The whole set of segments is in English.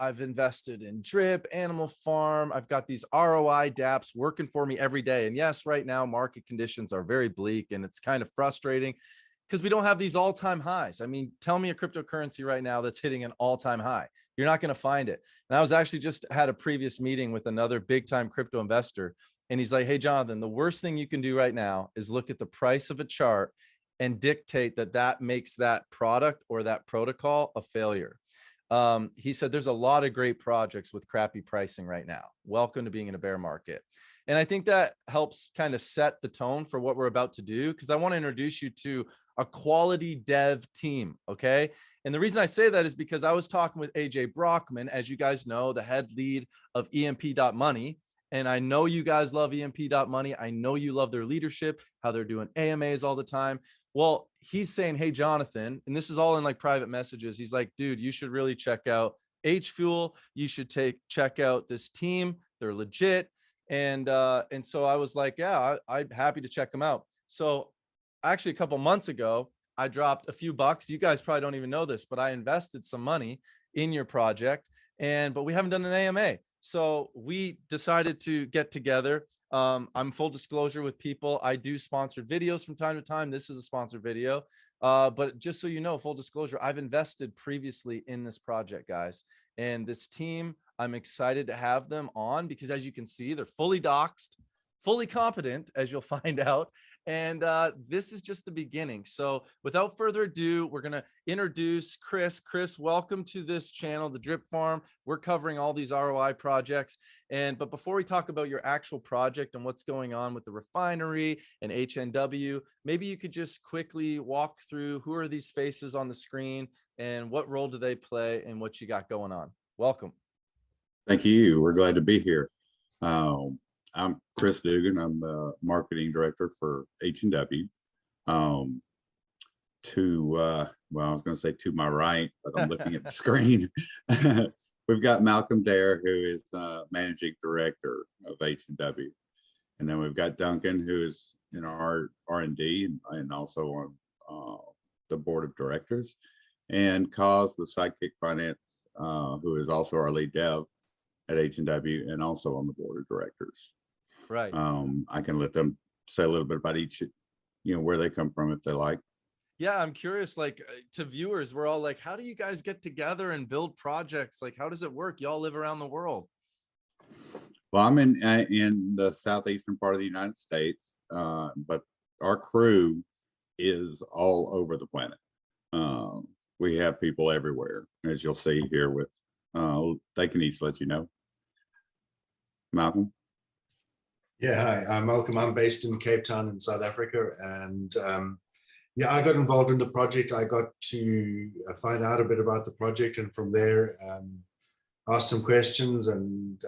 I've invested in drip, animal farm. I've got these ROI dApps working for me every day. And yes, right now market conditions are very bleak and it's kind of frustrating because we don't have these all-time highs. I mean, tell me a cryptocurrency right now that's hitting an all-time high. You're not going to find it. And I was actually just had a previous meeting with another big-time crypto investor. And he's like, hey, Jonathan, the worst thing you can do right now is look at the price of a chart and dictate that that makes that product or that protocol a failure. He said, there's a lot of great projects with crappy pricing right now. Welcome to being in a bear market. And I think that helps kind of set the tone for what we're about to do, because I want to introduce you to a quality dev team. Okay. And the reason I say that is because I was talking with AJ Brockman, as you guys know, the head lead of EMP.money. And I know you guys love EMP.money. I know you love their leadership, how they're doing AMAs all the time. Well, he's saying, hey, Jonathan, and this is all in like private messages. He's like, dude, you should really check out H Fuel. You should check out this team. They're legit. And so I was like, yeah, I'm happy to check them out. So actually a couple months ago, I dropped a few bucks. You guys probably don't even know this, but I invested some money in your project, but we haven't done an AMA. So we decided to get together. I'm full disclosure with people. I do sponsored videos from time to time. This is a sponsored video. But just so you know, full disclosure, I've invested previously in this project, guys. And this team, I'm excited to have them on because as you can see, they're fully doxed, fully competent, as you'll find out. And this is just the beginning. So without further ado, we're going to introduce Chris. Chris, welcome to this channel, The Drip Farm. We're covering all these ROI projects. But before we talk about your actual project and what's going on with the refinery and HNW, maybe you could just quickly walk through who are these faces on the screen and what role do they play and what you got going on. Welcome. Thank you. We're glad to be here. I'm Chris Dugan. I'm the marketing director for HNW. Well, I was going to say to my right, but I'm looking at the screen. We've got Malcolm Dare, who is managing director of HNW. And then we've got Duncan, who is in our R&D and also on the board of directors. And Cos with Sidekick Finance, who is also our lead dev at HNW and also on the board of directors. Right. I can let them say a little bit about each, where they come from if they like. Yeah, I'm curious, like to viewers, we're all like, how do you guys get together and build projects? Like, how does it work? Y'all live around the world. Well, I'm in the southeastern part of the United States, but our crew is all over the planet. We have people everywhere, as you'll see here with, they can each let you know. Malcolm? Yeah, hi, I'm Malcolm. I'm based in Cape Town in South Africa. And yeah, I got involved in the project. I got to find out a bit about the project and from there ask some questions and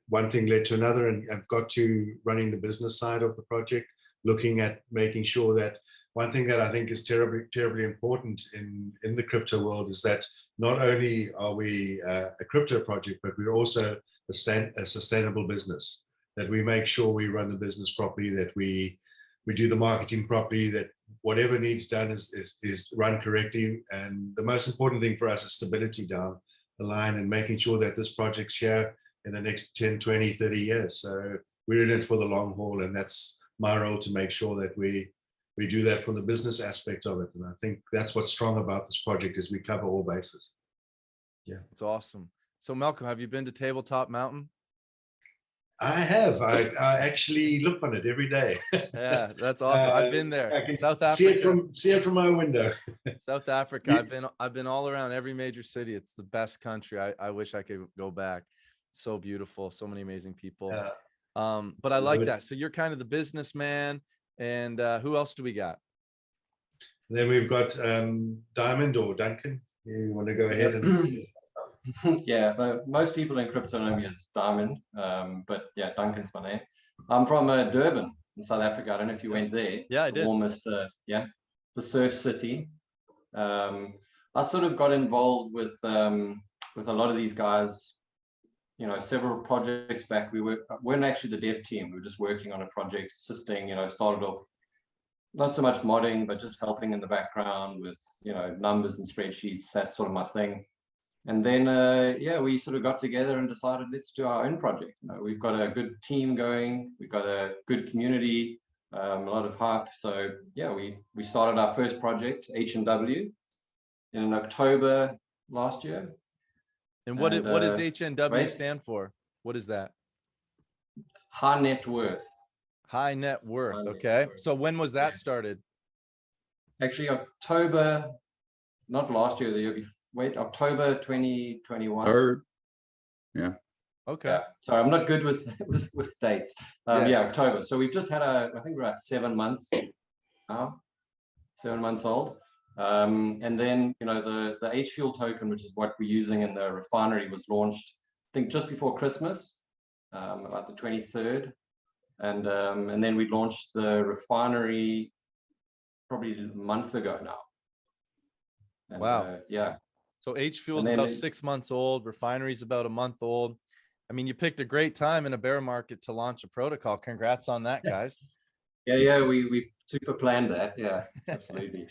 one thing led to another. And I've got to running the business side of the project, looking at making sure that one thing that I think is terribly important in the crypto world is that not only are we a crypto project, but we're also a sustainable business, that we make sure we run the business properly, that we do the marketing properly, that whatever needs done is run correctly. And the most important thing for us is stability down the line and making sure that this project's here in the next 10, 20, 30 years. So we're in it for the long haul. And that's my role to make sure that we do that from the business aspect of it. And I think that's what's strong about this project is we cover all bases. Yeah. It's awesome. So Malcolm, have you been to Tabletop Mountain? I have. I actually look on it every day. Yeah, that's awesome. I've been there. I can South Africa. See it from my window. South Africa. I've been all around every major city. It's the best country. I wish I could go back. It's so beautiful. So many amazing people. But I like that. So you're kind of the businessman. And who else do we got? And then we've got Diamond or Duncan. You want to go ahead and yeah, but most people in crypto know me as Diamond, but yeah, Duncan's my name. I'm from Durban in South Africa. I don't know if you went there. Yeah, I did. Almost, yeah, the surf city. I sort of got involved with a lot of these guys. Several projects back. We weren't actually the dev team. We were just working on a project, assisting. Started off not so much modding, but just helping in the background with numbers and spreadsheets. That's sort of my thing. And then, yeah, we sort of got together and decided, let's do our own project. You know, we've got a good team going, we've got a good community, a lot of hype. So yeah, we started our first project, HNW, in October last year. And what does HNW wait, stand for? What is that? high net worth. High net worth. High net Okay. worth. So when was that Yeah. started? Actually, October, not last year, the year before. Wait, October 2021. Third. Yeah. Okay. Yeah. Sorry, I'm not good with with dates. Yeah. Yeah, October. So we've just had I think we're at 7 months now, 7 months old. And then, you know, the H Fuel token, which is what we're using in the refinery, was launched, I think, just before Christmas, about the 23rd. And then we launched the refinery probably a month ago now. And, Wow. yeah. So H Fuel's then about 6 months old. Refinery's about a month old. I mean, you picked a great time in a bear market to launch a protocol. Congrats on that, guys. Yeah, we super planned that. Yeah, absolutely.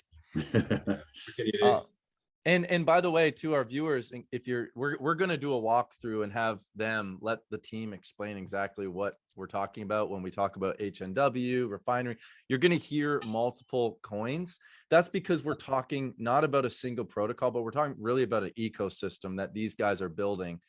And by the way, to our viewers, if we're going to do a walkthrough and have them let the team explain exactly what we're talking about when we talk about HNW refinery. You're going to hear multiple coins. That's because we're talking not about a single protocol, but we're talking really about an ecosystem that these guys are building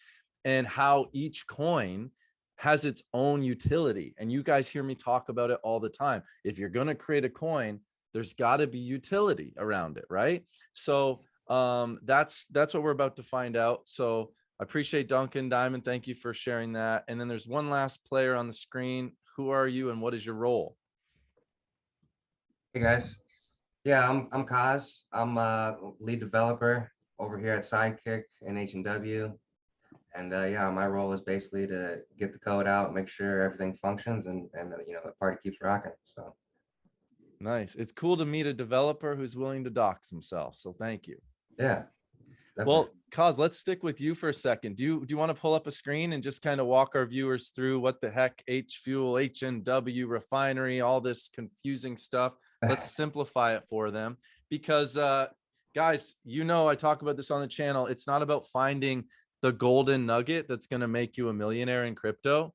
and how each coin has its own utility. And you guys hear me talk about it all the time. If you're going to create a coin, there's got to be utility around it, right? So that's what we're about to find out. So I appreciate Duncan Diamond. Thank you for sharing that. And then there's one last player on the screen. Who are you and what is your role? Hey guys. Yeah, I'm Kaz. I'm a lead developer over here at Sidekick in HNW. And yeah, my role is basically to get the code out, make sure everything functions, and you know, the party keeps rocking. So nice. It's cool to meet a developer who's willing to dox himself. So thank you. yeah. Definitely. Well, Kaz, let's stick with you for a second. Do you want to pull up a screen and just kind of walk our viewers through what the heck H Fuel, HNW, refinery, all this confusing stuff? Let's simplify it for them because guys, you know, I talk about this on the channel. It's not about finding the golden nugget that's going to make you a millionaire in crypto.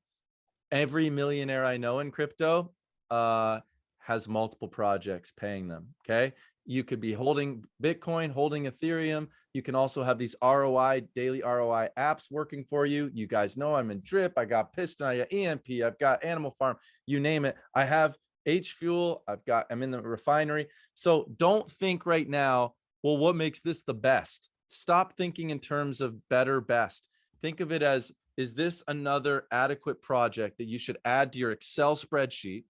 Every millionaire I know in crypto has multiple projects paying them. Okay. You could be holding Bitcoin, holding Ethereum. You can also have these ROI, daily ROI apps working for you. You guys know I'm in Drip. I got Piston, I got EMP, I've got Animal Farm, you name it. I have H Fuel. I'm in the refinery. So don't think right now, well, what makes this the best? Stop thinking in terms of better, best. Think of it as, is this another adequate project that you should add to your Excel spreadsheet?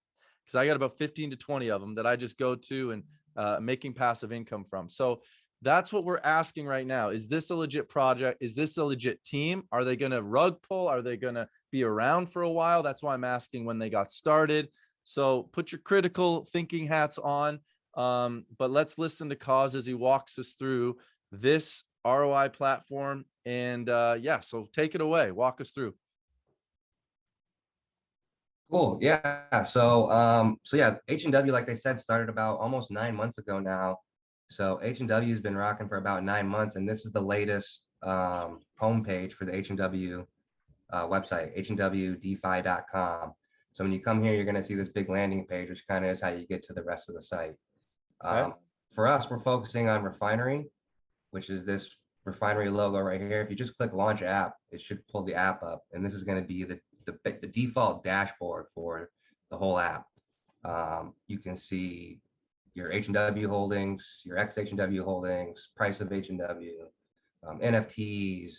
Because I got about 15 to 20 of them that I just go to and making passive income from. So that's what we're asking right now. Is this a legit project? Is this a legit team? Are they going to rug pull? Are they going to be around for a while? That's why I'm asking when they got started. So put your critical thinking hats on. But let's listen to Kaz as he walks us through this ROI platform. And yeah, so take it away. Walk us through. Cool. Yeah. So yeah, HNW, like they said, started about almost 9 months ago now. So HNW has been rocking for about 9 months, and this is the latest homepage for the HNW website, hnwdefi.com. So when you come here, you're going to see this big landing page, which kind of is how you get to the rest of the site. Okay. For us, we're focusing on Refinery, which is this Refinery logo right here. If you just click Launch App, it should pull the app up, and this is going to be the default dashboard for the whole app. You can see your HNW holdings, your ex-HNW holdings, price of HNW, NFTs,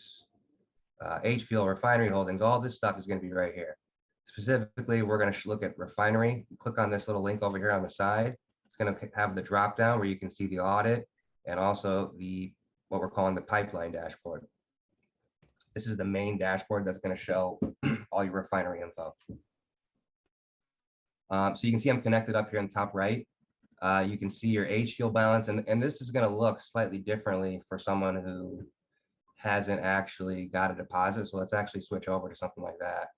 H Fuel, refinery holdings. All this stuff is going to be right here. Specifically, we're going to look at refinery. You click on this little link over here on the side. It's going to have the drop down where you can see the audit and also what we're calling the pipeline dashboard. This is the main dashboard that's going to show all your refinery info. So you can see I'm connected up here in the top right. You can see your H Fuel balance, and this is going to look slightly differently for someone who hasn't actually got a deposit. So let's actually switch over to something like that.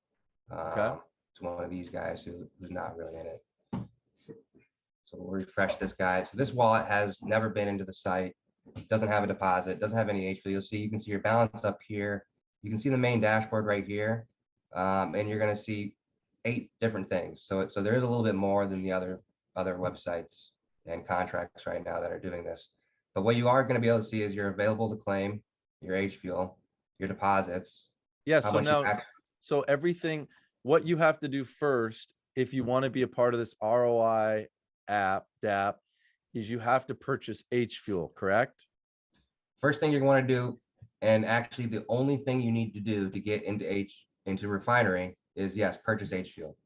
Okay. To one of these guys who's not really in it. So we'll refresh this guy. So this wallet has never been into the site. doesn't have a deposit, doesn't have any H fuel. You'll see, you can see your balance up here. You can see the main dashboard right here. And you're going to see 8 different things. So there is a little bit more than the other websites and contracts right now that are doing this. But what you are going to be able to see is you're available to claim your H fuel, your deposits. Yeah. how So much you now, actually- so everything, what you have to do first, if you want to be a part of this ROI app, DAP, is you have to purchase H fuel, correct? First thing you're going to do, and actually the only thing you need to do to get into Refinery is, yes, purchase H fuel.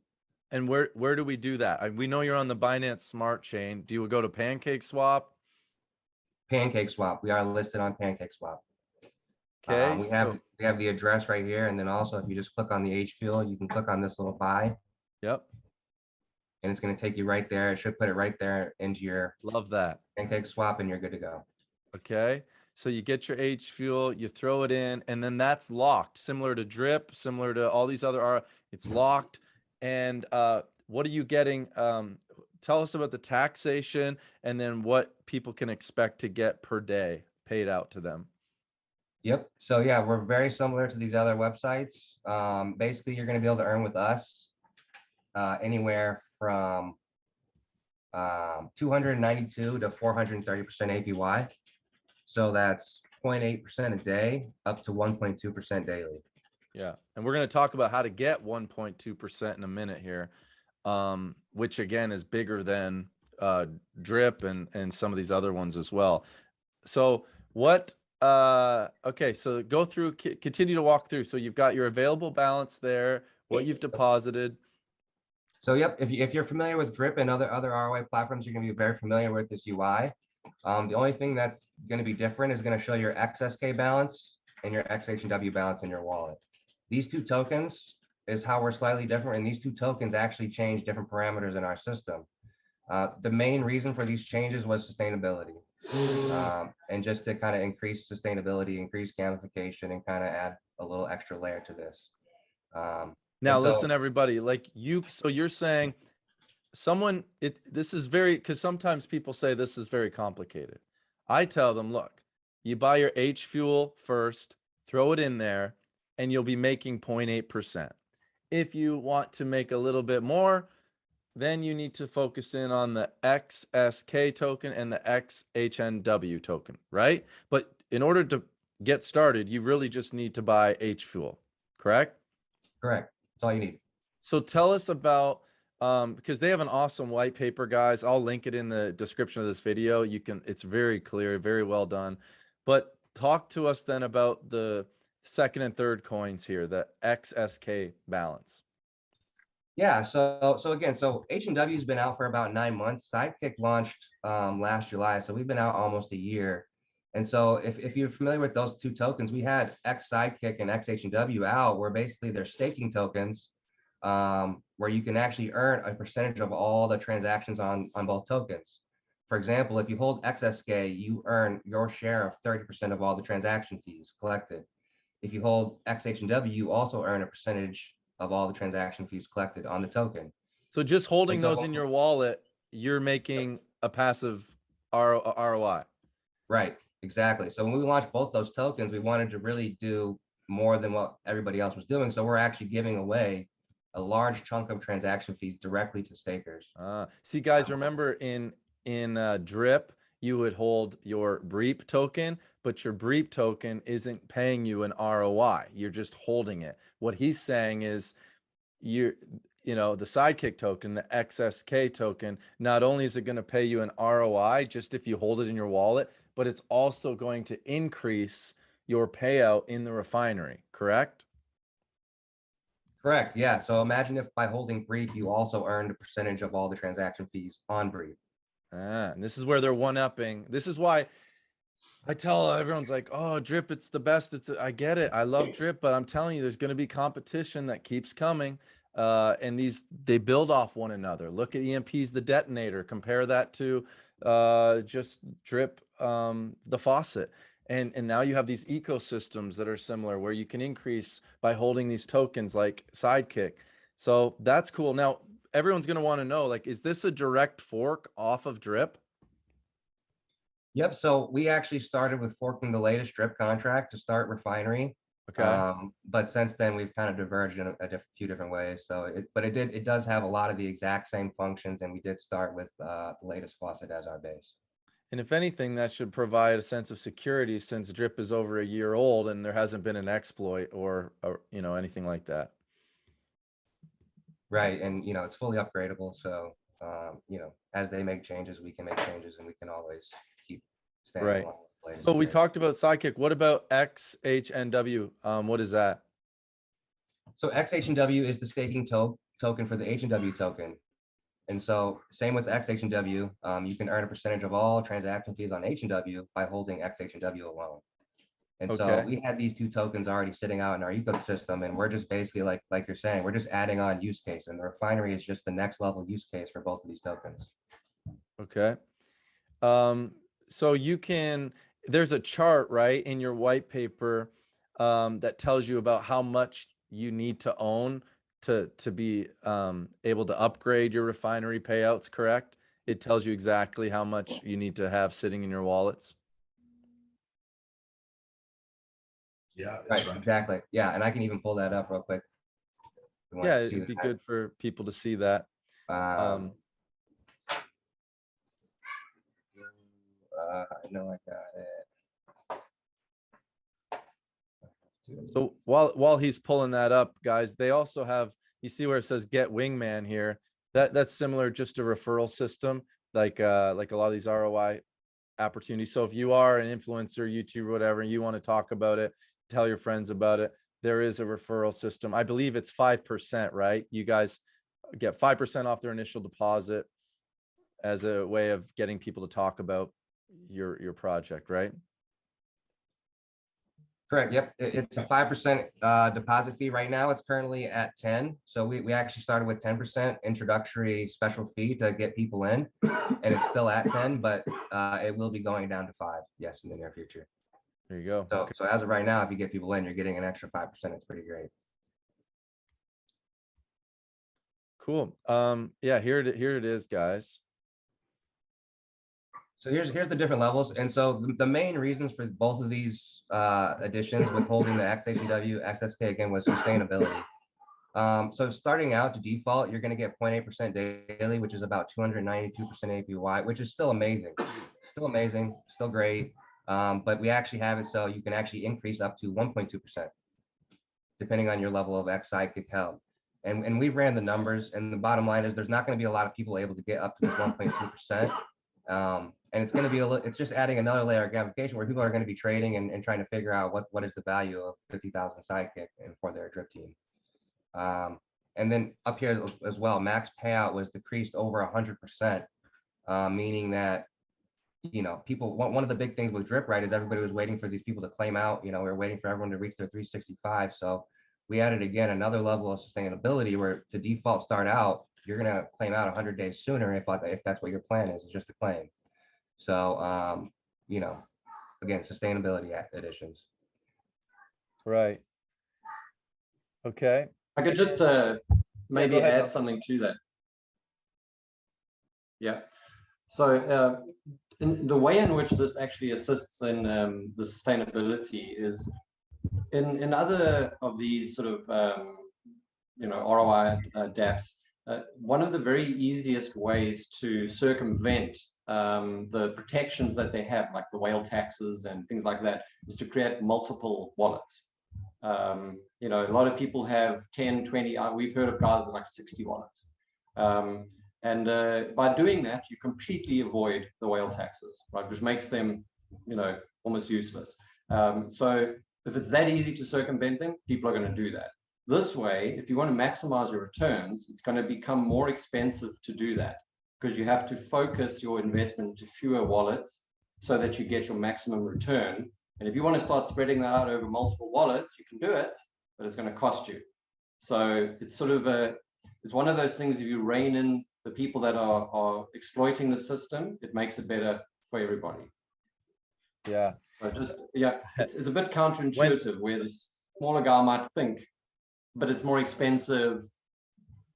And where do we do that? We know you're on the Binance Smart Chain. Do you go to Pancake Swap? Pancake Swap. We are listed on Pancake Swap. Okay. We have the address right here, and then also if you just click on the H fuel, you can click on this little buy, Yep. and it's going to take you right there. It should put it right there into your Love that. Pancake Swap, and you're good to go. Okay. So you get your H fuel, you throw it in, and then that's locked, similar to Drip, similar to all these other, it's locked. And what are you getting? Tell us about the taxation and then what people can expect to get per day paid out to them. Yep. So yeah, we're very similar to these other websites. Basically, you're going to be able to earn with us anywhere from 292 to 430% APY. So that's 0.8% a day up to 1.2% daily. Yeah. And we're going to talk about how to get 1.2% in a minute here, which again is bigger than Drip and some of these other ones as well. So what, okay, so go through, continue to walk through. So you've got your available balance there, what you've deposited. So yep, if you're familiar with Drip and other ROI platforms, you're going to be very familiar with this UI. The only thing that's going to be different is going to show your XSK balance and your HNW balance in your wallet. These 2 tokens is how we're slightly different, and these 2 tokens actually change different parameters in our system. The main reason for these changes was sustainability, and just to kind of increase sustainability, increase gamification, and kind of add a little extra layer to this. Now listen, everybody, like so you're saying this is very, because sometimes people say this is very complicated. I tell them, look, you buy your H fuel first, throw it in there, and you'll be making 0.8%. If you want to make a little bit more, then you need to focus in on the XSK token and the XHNW token, right? But in order to get started, you really just need to buy H fuel, correct? Correct. That's all you need. So tell us about, because they have an awesome white paper, guys. I'll link it in the description of this video. It's very clear, very well done. But talk to us then about the second and third coins here, the XSK balance. Yeah, so again, H&W has been out for about 9 months. Sidekick launched last July, so we've been out almost a year. And so if you're familiar with those 2 tokens, we had X Sidekick and X H&W out, where basically they're staking tokens, where you can actually earn a percentage of all the transactions on both tokens. For example, if you hold XSK, you earn your share of 30% of all the transaction fees collected. If you hold XH&W, you also earn a percentage of all the transaction fees collected on the token. So just holding those in your wallet, you're making a passive ROI. Right, exactly. So when we launched both those tokens, we wanted to really do more than what everybody else was doing. So we're actually giving away a large chunk of transaction fees directly to stakers. See, guys, remember in Drip, you would hold your BREEP token, but your BREEP token isn't paying you an ROI. You're just holding it. What he's saying is the Sidekick token, the XSK token, not only is it going to pay you an ROI just if you hold it in your wallet, but it's also going to increase your payout in the refinery, correct? Correct, yeah. So imagine if by holding BREEP, you also earned a percentage of all the transaction fees on BREEP. And this is where they're one-upping. This is why I tell everyone's like, oh, Drip, it's the best. I get it. I love Drip, but I'm telling you, there's going to be competition that keeps coming. And they build off one another. Look at EMP's the detonator. Compare that to just Drip, the faucet. And now you have these ecosystems that are similar where you can increase by holding these tokens like Sidekick. So that's cool. Now, everyone's going to want to know, like, is this a direct fork off of Drip? Yep. So we actually started with forking the latest drip contract to start Refinery. Okay. But since then we've kind of diverged in a few different ways. So it does have a lot of the exact same functions, and we did start with the latest faucet as our base. And if anything, that should provide a sense of security since drip is over a year old and there hasn't been an exploit or you know, anything like that. Right. And it's fully upgradable. So as they make changes, we can make changes, and we can always keep staying Right. along with the latest So we drip. talked about Sidekick. What about XHNW? What is that? So XHNW is the staking token for the HNW token. And so same with XHNW, you can earn a percentage of all transaction fees on HNW by holding XHNW alone. And so Okay. we had these two tokens already sitting out in our ecosystem, and we're just basically like you're saying, we're just adding on use case, and the Refinery is just the next level use case for both of these tokens. Okay. So you can, there's a chart, right, in your white paper that tells you about how much you need to own to be able to upgrade your Refinery payouts, correct? It tells you exactly how much you need to have sitting in your wallets. Yeah, that's Right, right. exactly. Yeah, and I can even pull that up real quick. If you want Yeah, to see it'd be that. good for people to see that. I know I got it. So while he's pulling that up, guys, they also have, you see where it says get wingman here. That's similar, just a referral system, like a lot of these ROI opportunities. So if you are an influencer, YouTuber, whatever, and you want to talk about it, tell your friends about it, there is a referral system. I believe it's 5%, right? You guys get 5% off their initial deposit as a way of getting people to talk about your project, right? Correct. Yep. It's a 5% deposit fee. Right now, it's currently at 10. So we actually started with 10% introductory special fee to get people in, and it's still at 10, but it will be going down to 5. Yes, in the near future. There you go. So as of right now, if you get people in, you're getting an extra 5%. It's pretty great. Cool. Yeah, here it is, guys. So here's the different levels. And so the main reasons for both of these additions with holding the XHW, XSK again was sustainability. So starting out to default, you're going to get 0.8% daily, which is about 292% APY, which is still amazing. Still amazing, still great. But we actually have it so you can actually increase up to 1.2%, depending on your level of X Sidekick held. And we've ran the numbers, and the bottom line is there's not going to be a lot of people able to get up to this 1.2%. And it's going to be it's just adding another layer of gamification where people are going to be trading and trying to figure out what is the value of 50,000 Sidekick and for their drip team. And then up here as well, max payout was decreased over 100%, meaning that, people, one of the big things with drip, right, is everybody was waiting for these people to claim out. We were waiting for everyone to reach their 365. So we added again another level of sustainability where to default start out, you're going to claim out 100 days sooner if that's what your plan is just a claim. So, again, sustainability additions. Right. Okay. I could just maybe ahead, add Mel. something to that. Yeah. So in the way in which this actually assists in the sustainability is in other of these sort of ROI dApps. One of the very easiest ways to circumvent the protections that they have, like the whale taxes and things like that, is to create multiple wallets. A lot of people have 10, 20, we've heard of guys with like 60 wallets. And by doing that, you completely avoid the whale taxes, right? Which makes them, almost useless. So if it's that easy to circumvent them, people are going to do that. This way, if you want to maximize your returns, it's going to become more expensive to do that because you have to focus your investment to fewer wallets so that you get your maximum return. And if you want to start spreading that out over multiple wallets, you can do it, but it's going to cost you. So it's sort of it's one of those things, if you rein in the people that are exploiting the system, it makes it better for everybody. Yeah. So it's a bit counterintuitive where the smaller guy might think, but it's more expensive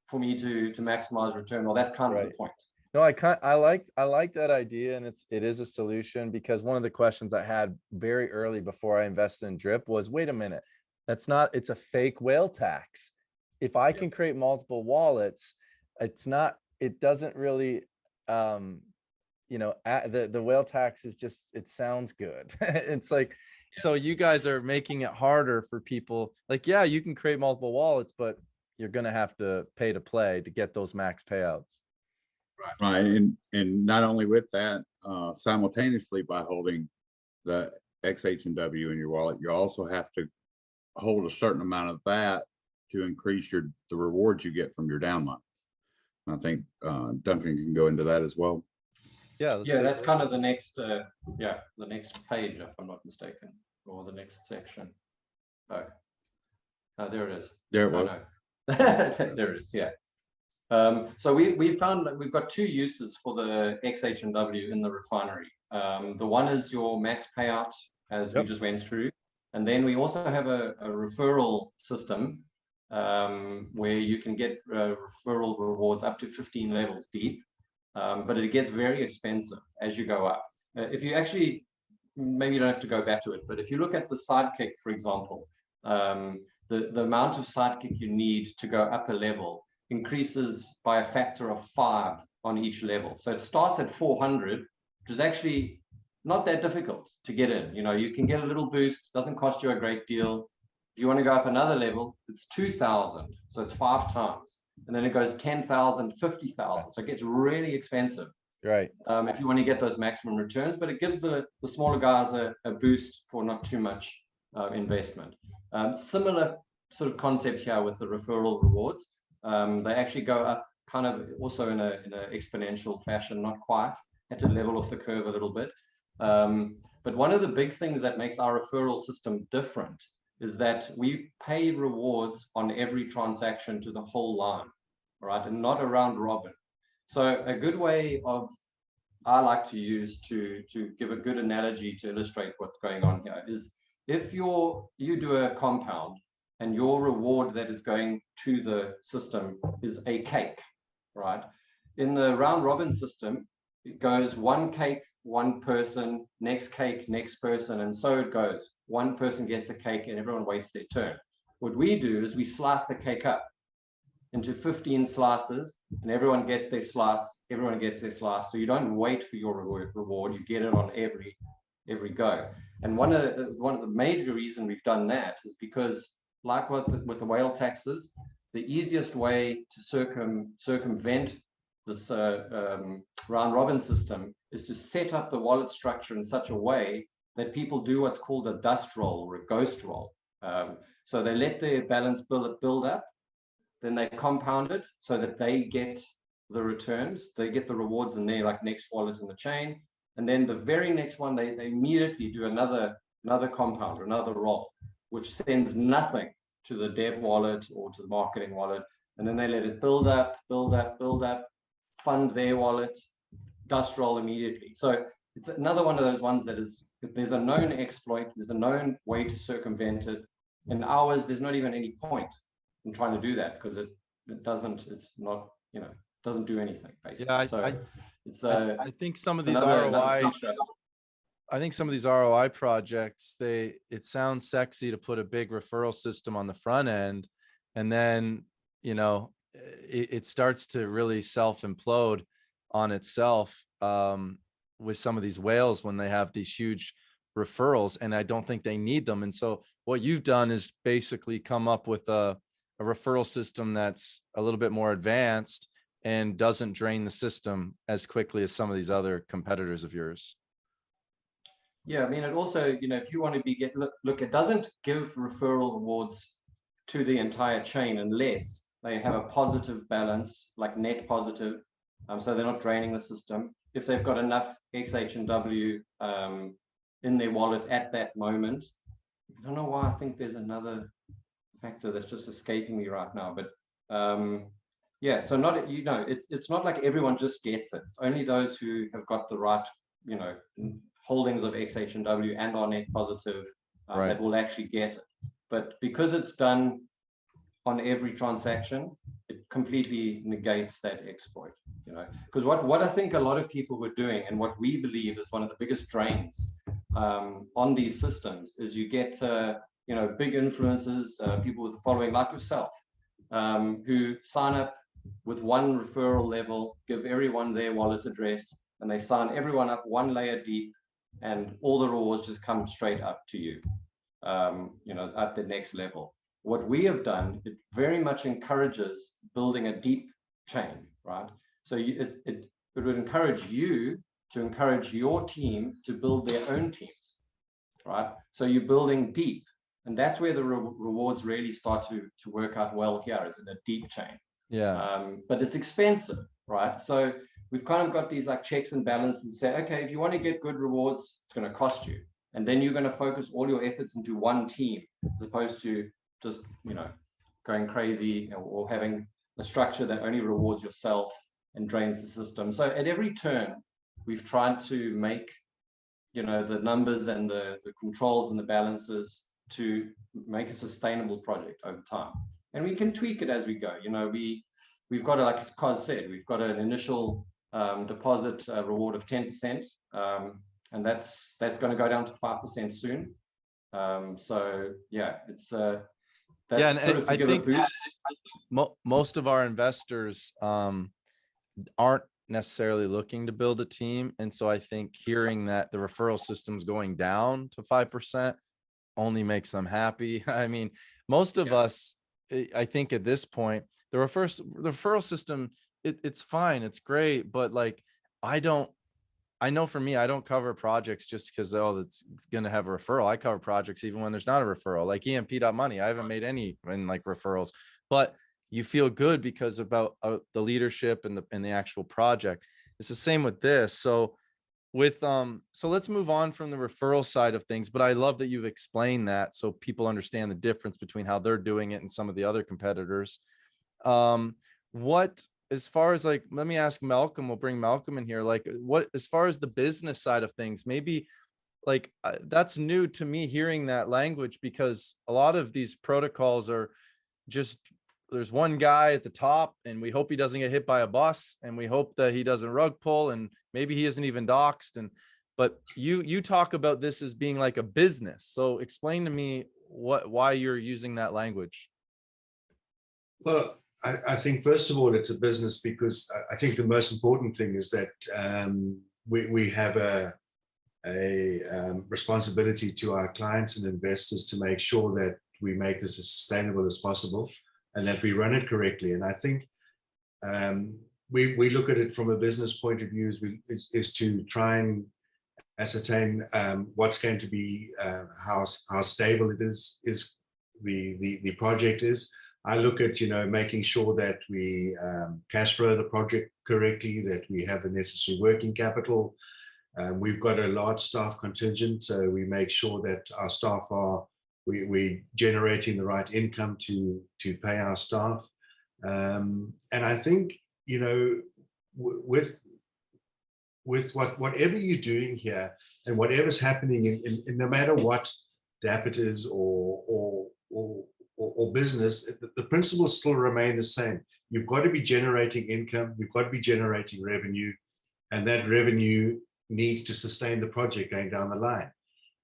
for me to maximize return. Well, that's kind of the point. No, I like that idea, and it is a solution, because one of the questions I had very early before I invested in Drip was, wait a minute, it's a fake whale tax. If I can create multiple wallets, it doesn't really, the whale tax is just, it sounds good. It's like, so you guys are making it harder for people. Like, yeah, you can create multiple wallets, but you're going to have to pay to play to get those max payouts. Right, and not only with that, simultaneously by holding the XHNW in your wallet, you also have to hold a certain amount of that to increase the rewards you get from your downlines. I think Duncan can go into that as well. Yeah, that's kind of the next the next page, if I'm not mistaken, or the next section. Oh, there it is. There it was. There it is. Yeah. So we found that we've got two uses for the XHNW in the refinery. The one is your max payout, as we just went through, and then we also have a referral system where you can get referral rewards up to 15 levels deep, but it gets very expensive as you go up. If you actually, maybe you don't have to go back to it, but if you look at the sidekick, for example, the amount of sidekick you need to go up a level increases by a factor of 5 on each level. So it starts at 400, which is actually not that difficult to get in. You know, you can get a little boost, doesn't cost you a great deal. If you want to go up another level, it's 2,000, so it's 5 times. And then it goes 10,000, 50,000. So it gets really expensive. Right. If you want to get those maximum returns, but it gives the smaller guys a boost for not too much investment. Similar sort of concept here with the referral rewards. They actually go up kind of also in an exponential fashion, not quite, had to level off the curve a little bit. But one of the big things that makes our referral system different is that we pay rewards on every transaction to the whole line, right, and not a round robin. So a good way I like to use to give a good analogy to illustrate what's going on here is, if you do a compound and your reward that is going to the system is a cake, right? In the round robin system, it goes one cake, one person, next cake, next person, and so it goes. One person gets a cake and everyone waits their turn. What we do is we slice the cake up into 15 slices, and everyone gets their slice, everyone gets their slice. So you don't wait for your reward, you get it on every go. And one of the major reasons we've done that is because, like with the whale taxes, the easiest way to circumvent this round robin system is to set up the wallet structure in such a way that people do what's called a dust roll or a ghost roll. So they let their balance build up, then they compound it so that they get the returns, they get the rewards in their like next wallet in the chain. And then the very next one, they immediately do another compound or another roll, which sends nothing to the dev wallet or to the marketing wallet. And then they let it build up, fund their wallet, dust roll immediately. So it's another one of those ones that is, if there's a known exploit, there's a known way to circumvent it. In ours, there's not even any point in trying to do that, because it doesn't do anything basically. Yeah, I think some of these ROI, I think some of these ROI projects, it sounds sexy to put a big referral system on the front end, and then, it starts to really self-implode on itself with some of these whales when they have these huge referrals, and I don't think they need them. And so what you've done is basically come up with a referral system that's a little bit more advanced and doesn't drain the system as quickly as some of these other competitors of yours. Yeah, I mean, it also, if you want to look, it doesn't give referral rewards to the entire chain unless they have a positive balance, like net positive, so they're not draining the system. If they've got enough XHNW in their wallet at that moment. I don't know why I think there's another factor that's just escaping me right now, but yeah, so it's not like everyone just gets it. It's only those who have got the right, holdings of XHNW and are net positive that will actually get it. But because it's done on every transaction, it completely negates that exploit, you know, because what I think a lot of people were doing, and what we believe is one of the biggest drains on these systems, is you get you know, big influencers, people with a following like yourself, who sign up with one referral level, give everyone their wallet address, and they sign everyone up one layer deep, and all the rewards just come straight up to you, you know, at the next level. What we have done, it very much encourages building a deep chain, right? So it would encourage you to encourage your team to build their own teams, right? So you're building deep, and that's where the rewards really start to work out well here, is in a deep chain. Yeah. But it's expensive, right? So we've kind of got these like checks and balances to say, okay, if you want to get good rewards, it's going to cost you. And then you're going to focus all your efforts into one team, as opposed to just, you know, going crazy or having a structure that only rewards yourself and drains the system. So at every turn, we've tried to make, you know, the numbers and the controls and the balances to make a sustainable project over time. And we can tweak it as we go. You know, we've got, like Kaz said, we've got an initial deposit reward of 10%, and that's going to go down to 5% soon. So yeah, it's that's Yeah, and sort of to I give think a boost. most of our investors aren't necessarily looking to build a team, and so I think hearing that the referral system's going down to 5% only makes them happy. I mean, most of us, I think at this point, the referral system, it's fine, it's great, but like I know for me, I don't cover projects just because, oh, it's going to have a referral. I cover projects even when there's not a referral, like EMP.money. I haven't made any in like referrals, but you feel good because about the leadership and the actual project. It's the same with this. So so let's move on from the referral side of things, but I love that you've explained that so people understand the difference between how they're doing it and some of the other competitors. What, as far as like, let me ask Malcolm, we'll bring Malcolm in here. Like what, as far as the business side of things, maybe like that's new to me hearing that language, because a lot of these protocols are just, there's one guy at the top and we hope he doesn't get hit by a bus and we hope that he doesn't rug pull and maybe he isn't even doxxed. But you talk about this as being like a business. So explain to me why you're using that language. Well, I think first of all, it's a business because I think the most important thing is that we have a responsibility to our clients and investors to make sure that we make this as sustainable as possible and that we run it correctly. And I think we look at it from a business point of view is to try and ascertain what's going to be, how stable it is the project is. I look at, you know, making sure that we cash flow the project correctly, that we have the necessary working capital. We've got a large staff contingent, so we make sure that our staff we're generating the right income to pay our staff. And I think, you know, with whatever you're doing here and whatever's happening in no matter what DAP it is or business, the principles still remain the same. You've got to be generating income, you've got to be generating revenue, and that revenue needs to sustain the project going down the line.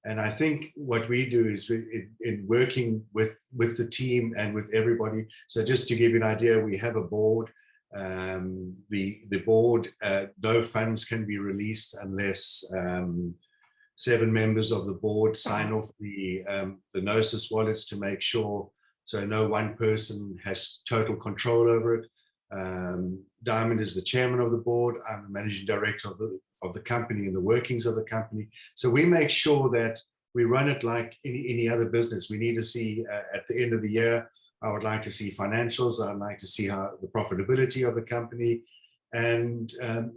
And I think what we do is in working with the team and with everybody. So just to give you an idea, we have a board. The board, no funds can be released unless 7 members of the board sign off the Gnosis wallets to make sure, so no one person has total control over it. Diamond is the chairman of the board. I'm the managing director of the company and the workings of the company. So we make sure that we run it like any other business. We need to see at the end of the year, I would like to see financials. I'd like to see how the profitability of the company, and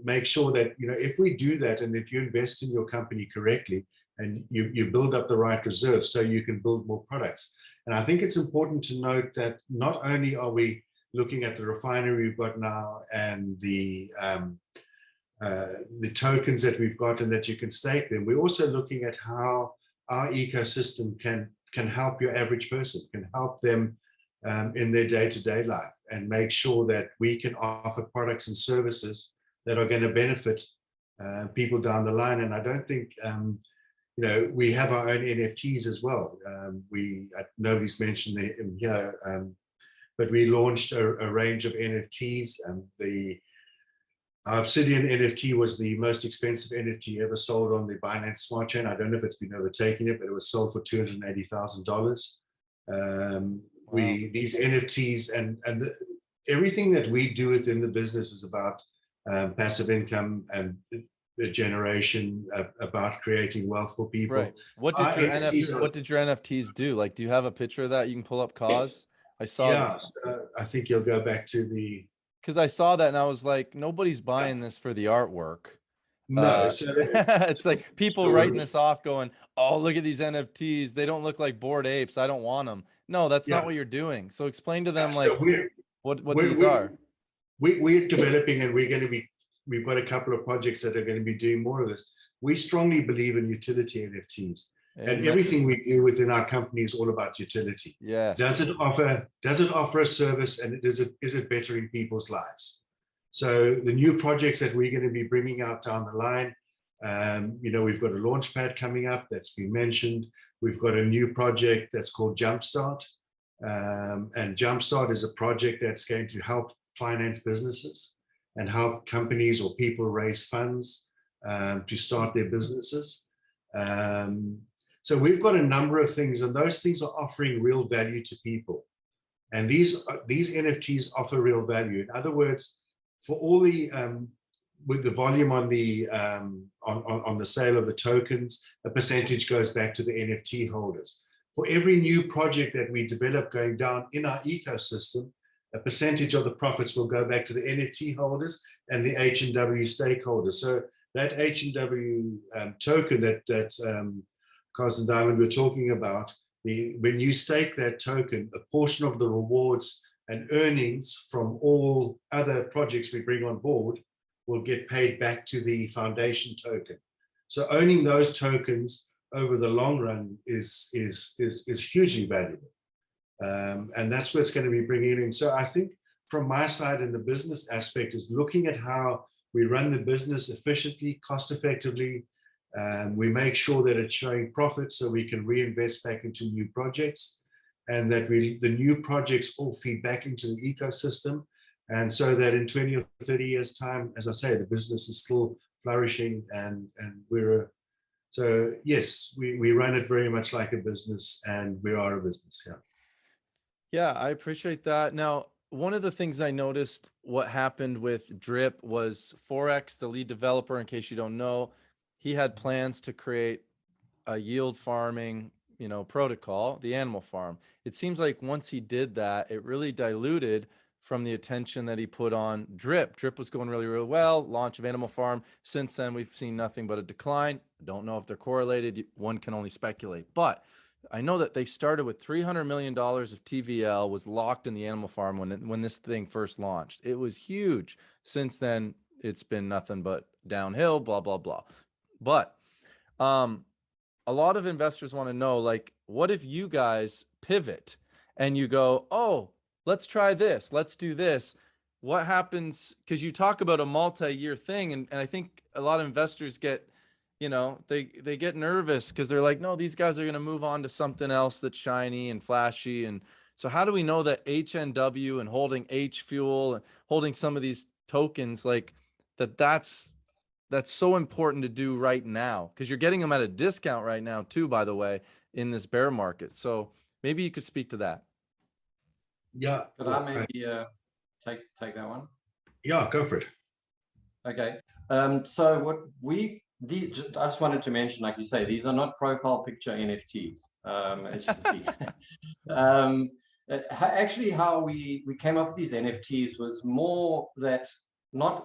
make sure that, you know, if we do that and if you invest in your company correctly and you build up the right reserves so you can build more products. And I think it's important to note that not only are we looking at the refinery we've got now and the tokens that we've got and that you can stake them, we're also looking at how our ecosystem can help your average person, can help them in their day-to-day life, and make sure that we can offer products and services that are going to benefit people down the line. And I don't think, we have our own NFTs as well. Nobody's mentioned them here, but we launched a range of NFTs. Our Obsidian NFT was the most expensive NFT ever sold on the Binance Smart Chain. I don't know if it's been overtaken it, but it was sold for $280,000. These NFTs and everything that we do within the business is about passive income and the generation, about creating wealth for people. Right. What did your NFTs do? Like, do you have a picture of that you can pull up? Cause I saw that. I think you'll go back to the. Because I saw that and I was like, nobody's buying this for the artwork. No, so it's like people writing this off going, oh, look at these NFTs. They don't look like Bored Apes. I don't want them. No, that's not what you're doing. So explain to them like what these are. We're developing, and we've got a couple of projects that are going to be doing more of this. We strongly believe in utility NFTs. And everything we do within our company is all about utility. Yes. Does it offer a service, and is it bettering people's lives? So the new projects that we're going to be bringing out down the line, we've got a launch pad coming up that's been mentioned. We've got a new project that's called Jumpstart. And Jumpstart is a project that's going to help finance businesses and help companies or people raise funds to start their businesses. So we've got a number of things, and those things are offering real value to people. And these NFTs offer real value. In other words, for all the with the volume on the sale of the tokens, a percentage goes back to the NFT holders. For every new project that we develop going down in our ecosystem, a percentage of the profits will go back to the NFT holders and the HNW stakeholders. So that HNW token that Carson Diamond we're talking about, when you stake that token, a portion of the rewards and earnings from all other projects we bring on board will get paid back to the foundation token. So owning those tokens over the long run is hugely valuable. And that's what it's going to be bringing in. So I think from my side in the business aspect is looking at how we run the business efficiently, cost effectively. We make sure that it's showing profit so we can reinvest back into new projects, and that the new projects all feed back into the ecosystem. And so that in 20 or 30 years time, as I say, the business is still flourishing, and so yes, we run it very much like a business, and we are a business. Yeah. Yeah, I appreciate that. Now, one of the things I noticed what happened with Drip was Forex, the lead developer, in case you don't know, he had plans to create a yield farming, protocol, the animal farm. It seems like once he did that, it really diluted from the attention that he put on Drip. Drip was going really, really well. Launch of Animal Farm. Since then, we've seen nothing but a decline. Don't know if they're correlated. One can only speculate. But I know that they started with $300 million of TVL was locked in the Animal Farm when this thing first launched. It was huge. Since then, it's been nothing but downhill, blah, blah, blah. But a lot of investors want to know, like, what if you guys pivot and you go, oh, let's try this, let's do this. What happens? Because you talk about a multi-year thing, and I think a lot of investors get, they get nervous because they're like, no, these guys are going to move on to something else that's shiny and flashy. And so how do we know that HNW and holding H Fuel and holding some of these tokens, like that's so important to do right now? Because you're getting them at a discount right now too, by the way, in this bear market. So maybe you could speak to that. Yeah. Could I maybe take that one? Yeah, go for it. Okay. So I just wanted to mention, like you say, these are not profile picture NFTs, as you can see. Actually, how we came up with these NFTs was more that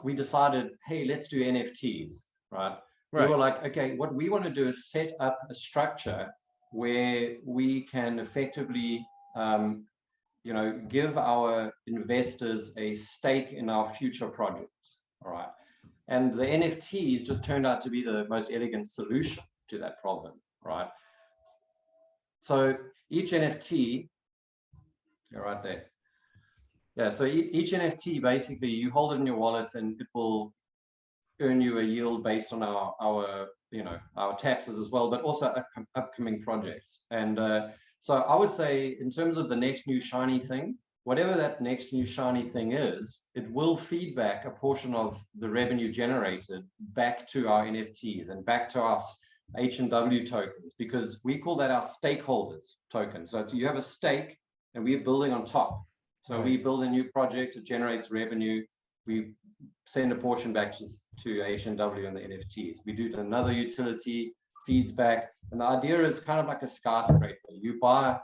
we decided, hey, let's do NFTs, right? We were like, okay, what we want to do is set up a structure where we can effectively, give our investors a stake in our future projects, all right? And the NFTs just turned out to be the most elegant solution to that problem, right? So each NFT Yeah, right there. Yeah, so each NFT, basically, you hold it in your wallet and it will earn you a yield based on our our taxes as well, but also upcoming projects. And so I would say, in terms of the next new shiny thing, whatever that next new shiny thing is, it will feed back a portion of the revenue generated back to our NFTs and back to us HNW tokens, because we call that our stakeholders token. So you have a stake and we're building on top. So we build a new project, it generates revenue, we send a portion back to HNW and the NFTs. We do another utility, feeds back. And the idea is kind of like a skyscraper. You buy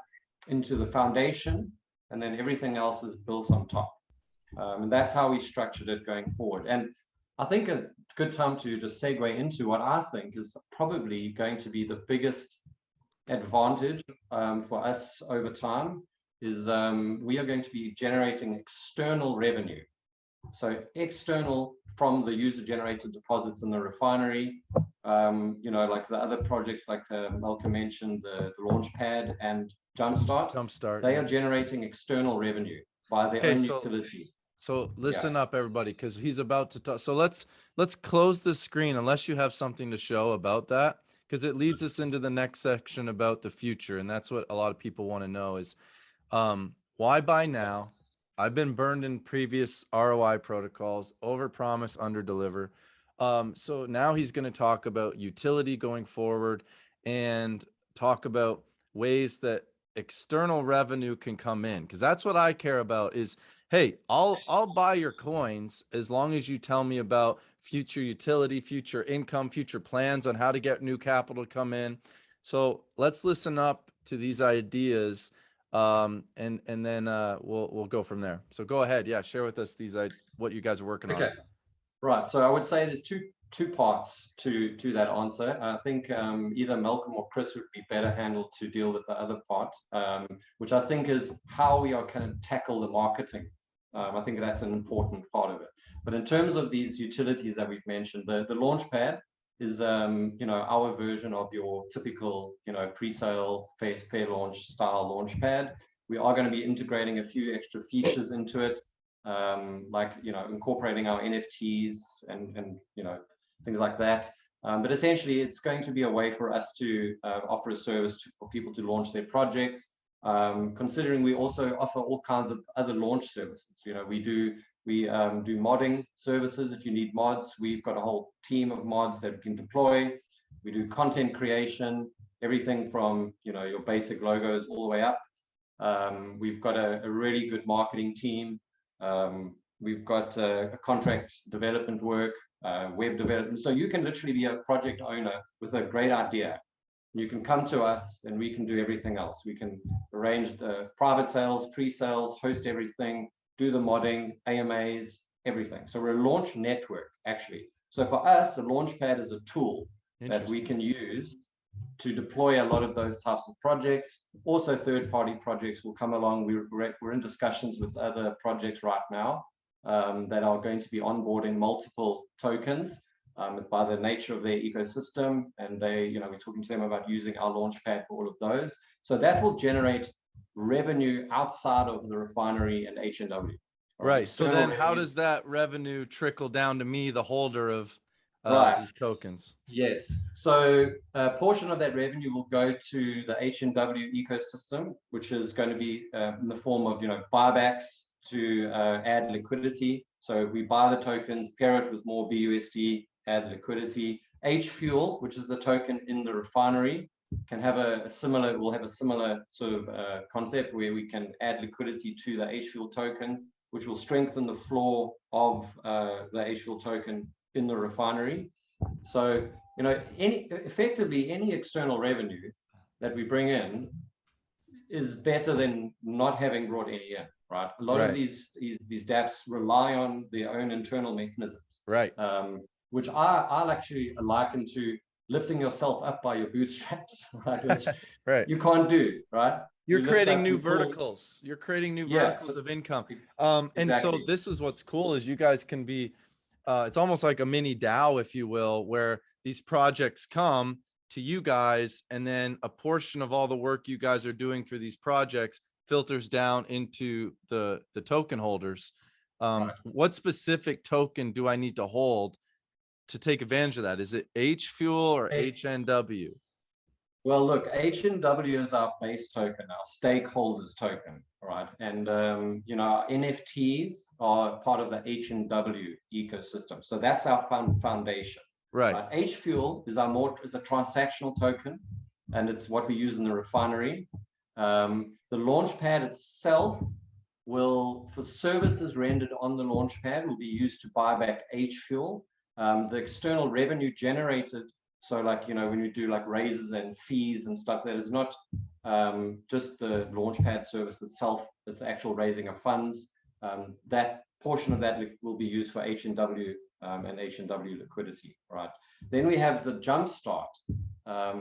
into the foundation and then everything else is built on top. And that's how we structured it going forward. And I think a good time to just segue into what I think is probably going to be the biggest advantage for us over time is we are going to be generating external revenue. So external from the user generated deposits in the refinery, like the other projects like Malcolm mentioned, the Launchpad and Jumpstart, they are generating external revenue by their own utility. So listen up, everybody, because he's about to talk. So let's close the screen unless you have something to show about that, because it leads us into the next section about the future. And that's what a lot of people want to know is why buy now? I've been burned in previous ROI protocols, overpromise, underdeliver. So now he's going to talk about utility going forward and talk about ways that external revenue can come in, because that's what I care about is, hey, I'll buy your coins as long as you tell me about future utility, future income, future plans on how to get new capital to come in. So let's listen up to these ideas. And then we'll go from there. So go ahead. Yeah. Share with us what you guys are working on. Right. So I would say there's two parts to that answer. I think either Malcolm or Chris would be better handled to deal with the other part, which I think is how we are kind of tackle the marketing. I think that's an important part of it. But in terms of these utilities that we've mentioned, the Launchpad is our version of your typical pre-sale fair launch style Launchpad. We are going to be integrating a few extra features into it, like incorporating our NFTs and things like that. But essentially, it's going to be a way for us to offer a service for people to launch their projects. Considering we also offer all kinds of other launch services. We do modding services. If you need mods, we've got a whole team of mods that we can deploy. We do content creation, everything from your basic logos all the way up. We've got a really good marketing team. We've got a contract development work, web development. So you can literally be a project owner with a great idea. You can come to us and we can do everything else. We can arrange the private sales, pre-sales, host everything, do the modding, AMAs, everything. So we're a launch network, actually. So for us, a Launchpad is a tool that we can use to deploy a lot of those types of projects. Also, third-party projects will come along. We're in discussions with other projects right now that are going to be onboarding multiple tokens by the nature of their ecosystem. And we're talking to them about using our Launchpad for all of those. So that will generate revenue outside of the refinery and HNW. Right. So then how does that revenue trickle down to me, the holder of these tokens? Yes. So a portion of that revenue will go to the HNW ecosystem, which is going to be in the form of buybacks to add liquidity. So we buy the tokens, pair it with more BUSD, add liquidity. H-Fuel, which is the token in the refinery, will have a similar sort of concept where we can add liquidity to the H-Fuel token, which will strengthen the floor of the H-Fuel token in the refinery. So, effectively any external revenue that we bring in is better than not having brought any in, right? A lot of these dApps rely on their own internal mechanisms, right? Which I'll actually liken to lifting yourself up by your bootstraps, right? Which you can't do, right? You're creating new verticals. You're creating new verticals of income. And so this is what's cool is you guys can be, it's almost like a mini DAO, if you will, where these projects come to you guys, and then a portion of all the work you guys are doing for these projects filters down into the token holders. Right. What specific token do I need to hold to take advantage of that? Is it H Fuel or HNW? Well, look, HNW is our base token, our stakeholders token, right? And you know, NFTs are part of the HNW ecosystem, so that's our foundation. Right. H Fuel is is a transactional token, and it's what we use in the refinery. The launchpad itself will, for services rendered on the launchpad, will be used to buy back H Fuel. The external revenue generated, so like, you know, when you do like raises and fees and stuff, that is not just the launchpad service itself, it's the actual raising of funds. That portion of that will be used for HNW and HNW liquidity, right? Then we have the Jumpstart,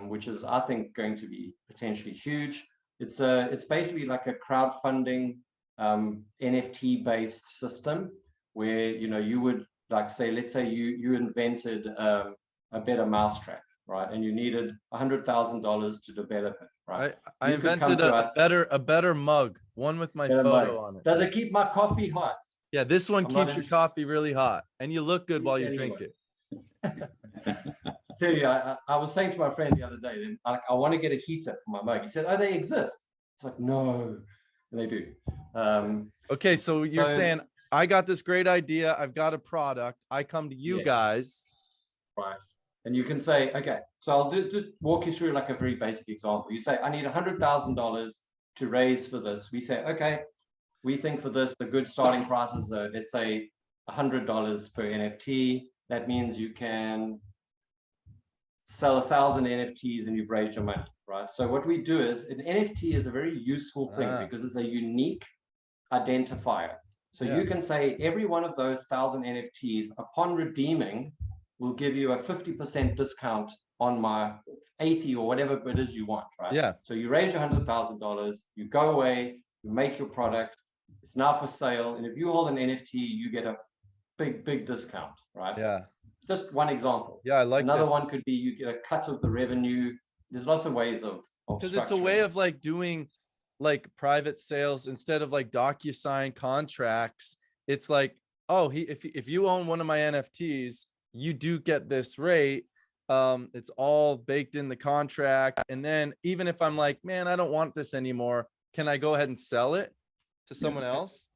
which is, I think, going to be potentially huge. It's basically like a crowdfunding NFT based system where, you know, you would like say, let's say you invented a better mousetrap, right? And you needed $100,000 to develop it, right? I invented a better mug, one with my photo on it. Does it keep my coffee hot? Yeah, this one keeps your coffee really hot, and you look good while you drink it. Tell you, I was saying to my friend the other day, I want to get a heater for my mug. He said, "Oh, they exist." It's like, no, and they do. Okay, so you're saying I got this great idea. I've got a product. I come to you guys. Right. And you can say, okay, so I'll just walk you through like a very basic example. You say, I need $100,000 to raise for this. We say, okay, we think for this, the good starting price is, let's say, $100 per NFT. That means you can sell 1,000 NFTs and you've raised your money, right? So what we do is, an NFT is a very useful thing because it's a unique identifier. So you can say every one of those 1,000 NFTs upon redeeming will give you a 50% discount on my 80 or whatever it is you want, right? Yeah. So you raise your $100,000, you go away, you make your product, it's now for sale. And if you hold an NFT, you get a big discount, right? Yeah. Just one example. Yeah, I like Another one could be you get a cut of the revenue. There's lots of ways of because it's a way of like doing like private sales instead of like DocuSign contracts. It's like, oh, if you own one of my NFTs, you do get this rate. It's all baked in the contract. And then even if I'm like, man, I don't want this anymore, can I go ahead and sell it to someone else?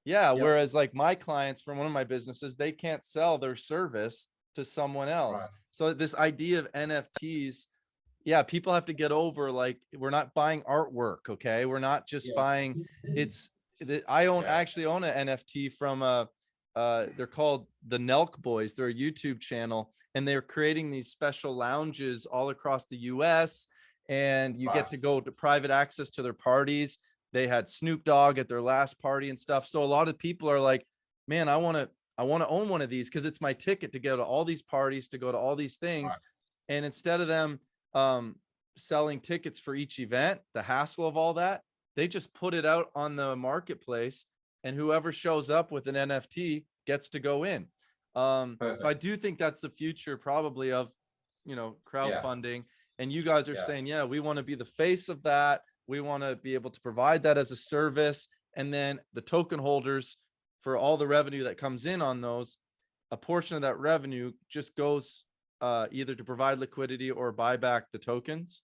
Yeah. Yep. Whereas like my clients from one of my businesses, they can't sell their service to someone else. Right. So this idea of NFTs, yeah, people have to get over, like, we're not buying artwork. Okay. We're not just buying, I actually own an NFT from they're called the Nelk Boys. They're a YouTube channel, and they're creating these special lounges all across the US, and you get to go to private access to their parties. They had Snoop Dogg at their last party and stuff. So a lot of people are like, man, I want to own one of these because it's my ticket to go to all these parties, to go to all these things. Right. And instead of them selling tickets for each event, the hassle of all that, they just put it out on the marketplace, and whoever shows up with an NFT gets to go in. So I do think that's the future probably of, you know, crowdfunding. And you guys are saying, yeah, we want to be the face of that. We want to be able to provide that as a service. And then the token holders, for all the revenue that comes in on those, a portion of that revenue just goes either to provide liquidity or buy back the tokens.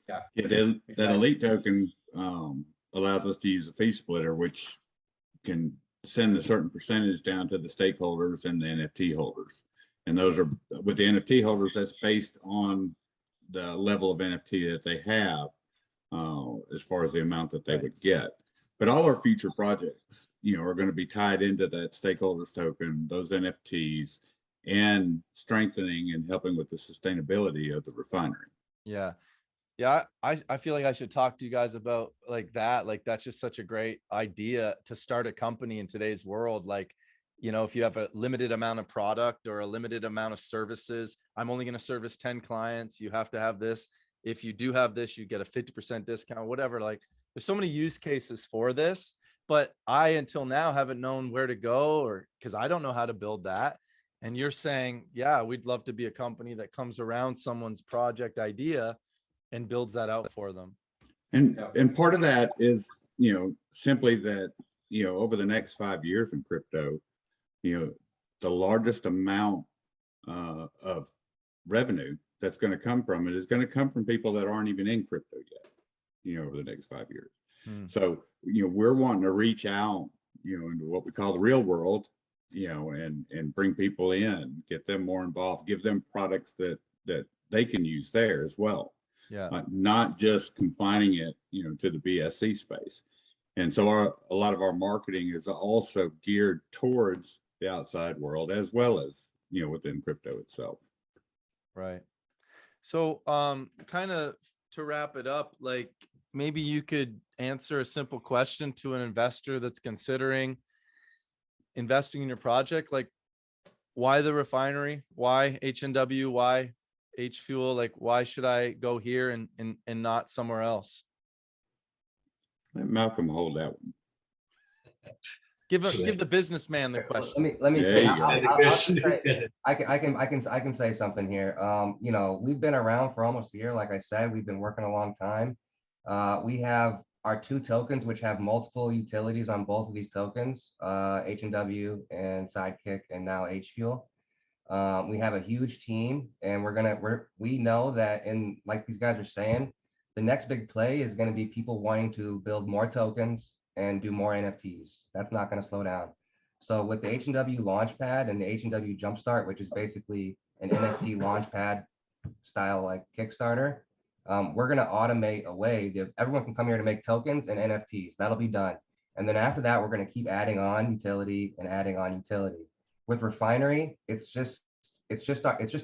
That elite token allows us to use a fee splitter, which can send a certain percentage down to the stakeholders and the NFT holders. And those are, with the NFT holders, that's based on the level of NFT that they have, as far as the amount that they would get. But all our future projects, you know, are going to be tied into that stakeholders token, those NFTs, and strengthening and helping with the sustainability of the refinery. Yeah. Yeah, I feel like I should talk to you guys about like that. Like, that's just such a great idea to start a company in today's world. Like, you know, if you have a limited amount of product or a limited amount of services, I'm only going to service 10 clients. You have to have this. If you do have this, you get a 50% discount, whatever. Like, there's so many use cases for this, but I, until now, haven't known where to go, or because I don't know how to build that. And you're saying, yeah, we'd love to be a company that comes around someone's project idea and builds that out for them. And part of that is simply that, over the next 5 years in crypto, the largest amount of revenue that's going to come from it is going to come from people that aren't even in crypto yet, over the next 5 years. So, we're wanting to reach out, into what we call the real world, and bring people in, get them more involved, give them products that they can use there as well. Yeah. Not just confining it, to the BSC space. And so a lot of our marketing is also geared towards the outside world as well as, within crypto itself. Right. So, kind of to wrap it up, like maybe you could answer a simple question to an investor that's considering investing in your project. Like, why the refinery? Why HNW? Why H Fuel? Like, why should I go here and not somewhere else? Let Malcolm hold that one. Give the businessman the question. Let me There say, you go. I can say something here. We've been around for almost a year. Like I said, we've been working a long time. We have our 2 tokens, which have multiple utilities on both of these tokens, HNW and Sidekick, and now H Fuel. We have a huge team, and we know that, in like these guys are saying, the next big play is going to be people wanting to build more tokens and do more NFTs. That's not going to slow down. So with the HNW Launchpad and the HNW Jumpstart, which is basically an NFT Launchpad style like Kickstarter, we're going to automate a way that everyone can come here to make tokens and NFTs. That'll be done. And then after that, we're going to keep adding on utility and adding on utility. With Refinery, it's just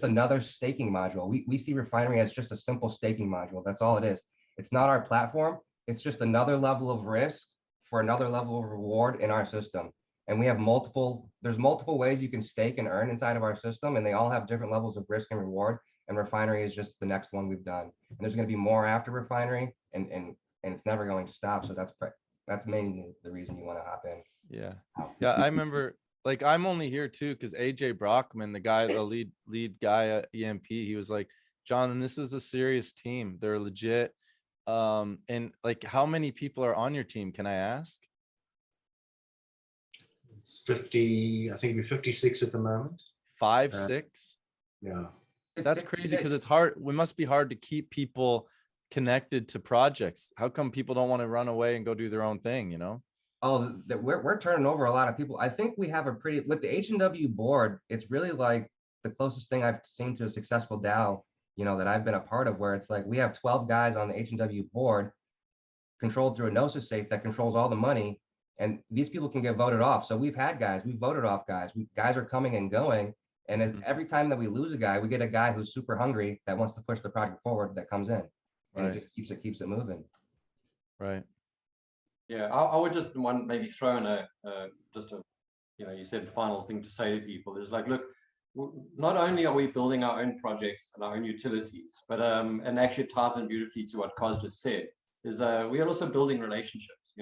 another staking module. We see Refinery as just a simple staking module. That's all it is. It's not our platform. It's just another level of risk for another level of reward in our system. And we have there's multiple ways you can stake and earn inside of our system, and they all have different levels of risk and reward. And Refinery is just the next one we've done. And there's going to be more after Refinery, and it's never going to stop. So that's mainly the reason you want to hop in. Yeah. Yeah. I remember, like, I'm only here too because AJ Brockman, the lead guy at EMP, he was like, John, this is a serious team. They're legit. And like, how many people are on your team? Can I ask? It's 50. I think we're 56 at the moment. 5, 6. Yeah. That's crazy because it's hard. It must be hard to keep people connected to projects. How come people don't want to run away and go do their own thing? Oh, we're turning over a lot of people. I think we have with the HNW board, it's really like the closest thing I've seen to a successful DAO, that I've been a part of, where it's like we have 12 guys on the HNW board controlled through a Gnosis safe that controls all the money, and these people can get voted off. So we've voted off guys. Guys are coming and going, and every time that we lose a guy, we get a guy who's super hungry that wants to push the project forward that comes in, and it just keeps it moving. Right. Yeah, I would just maybe throw in you said final thing to say to people is like, look, not only are we building our own projects and our own utilities, but and actually it ties in beautifully to what Kaz just said, is we are also building relationships.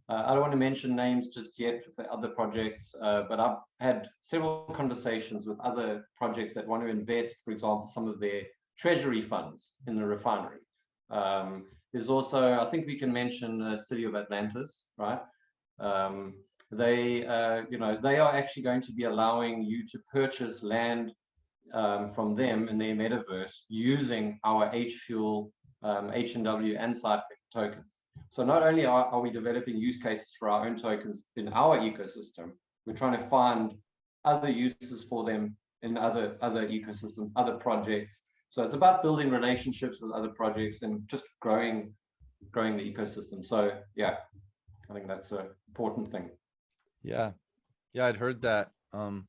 I don't want to mention names just yet with the other projects, but I've had several conversations with other projects that want to invest, for example, some of their treasury funds in the refinery. There's also, I think we can mention the city of Atlantis, right? They are actually going to be allowing you to purchase land from them in their metaverse using our H Fuel, HNW, and Sidekick tokens. So not only are we developing use cases for our own tokens in our ecosystem, we're trying to find other uses for them in other ecosystems, other projects. So it's about building relationships with other projects and just growing the ecosystem. So yeah, I think that's an important thing. Yeah, I'd heard that. And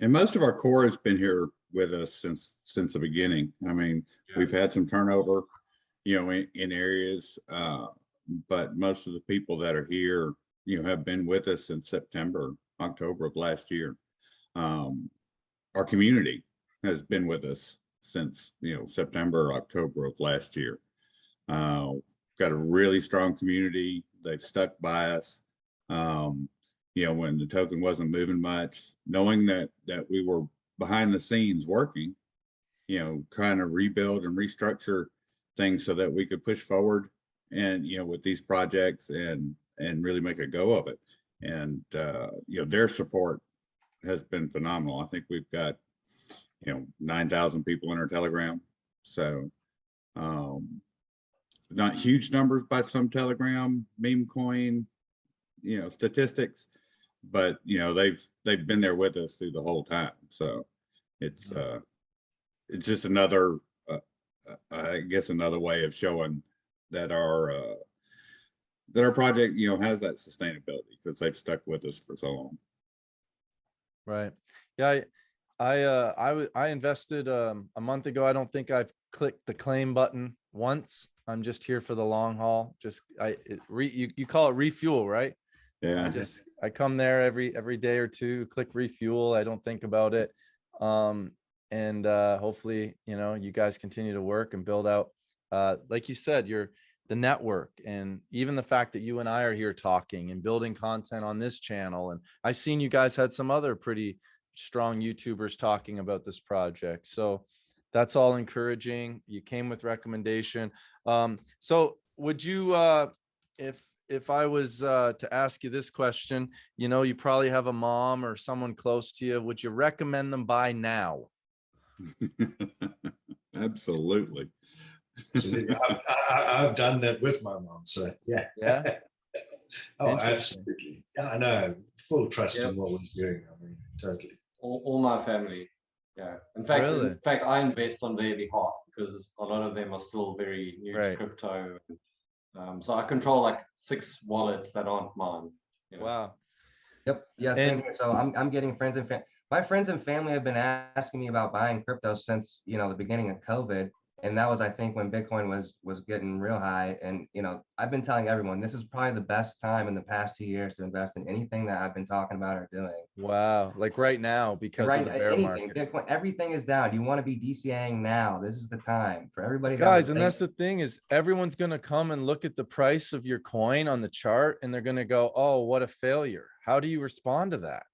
most of our core has been here with us since the beginning. I mean, we've had some turnover, in areas, but most of the people that are here, have been with us since October of last year. Our community has been with us since September, October of last year. Got a really strong community. They've stuck by us. When the token wasn't moving much, knowing that we were behind the scenes working, trying to rebuild and restructure things so that we could push forward and with these projects and really make a go of it. And their support has been phenomenal. I think we've got 9,000 people in our Telegram. So not huge numbers by some Telegram meme coin statistics, but they've been there with us through the whole time. So it's just another I guess another way of showing that our project has that sustainability, because they've stuck with us for so long. Right. Yeah. I invested a month ago. I don't think I've clicked the claim button once. I'm just here for the long haul. Just you call it refuel, right? Yeah. I come there every day or two, click refuel. I don't think about it. And hopefully, you guys continue to work and build out, like you said, the network, and even the fact that you and I are here talking and building content on this channel. And I've seen you guys had some other pretty strong YouTubers talking about this project. So that's all encouraging. You came with recommendation. So would you, if I was to ask you this question, you probably have a mom or someone close to you, would you recommend them buy now? Absolutely. Absolutely. I've done that with my mom. So yeah. Oh, absolutely. Yeah, I know. Full trust in what we're doing. I mean, totally. All my family. Yeah. In fact, I invest on their behalf because a lot of them are still very new to crypto. So I control like 6 wallets that aren't mine. Wow. Yep. Yeah. Same here. So I'm getting friends and my friends and family have been asking me about buying crypto since the beginning of COVID, and that was, I think, when Bitcoin was getting real high. And I've been telling everyone this is probably the best time in the past 2 years to invest in anything that I've been talking about or doing. Wow, like right now, because of the bear market. Bitcoin, everything is down. You want to be DCAing now. This is the time for everybody. Guys, and that's the thing, is everyone's going to come and look at the price of your coin on the chart, and they're going to go, "Oh, what a failure." How do you respond to that?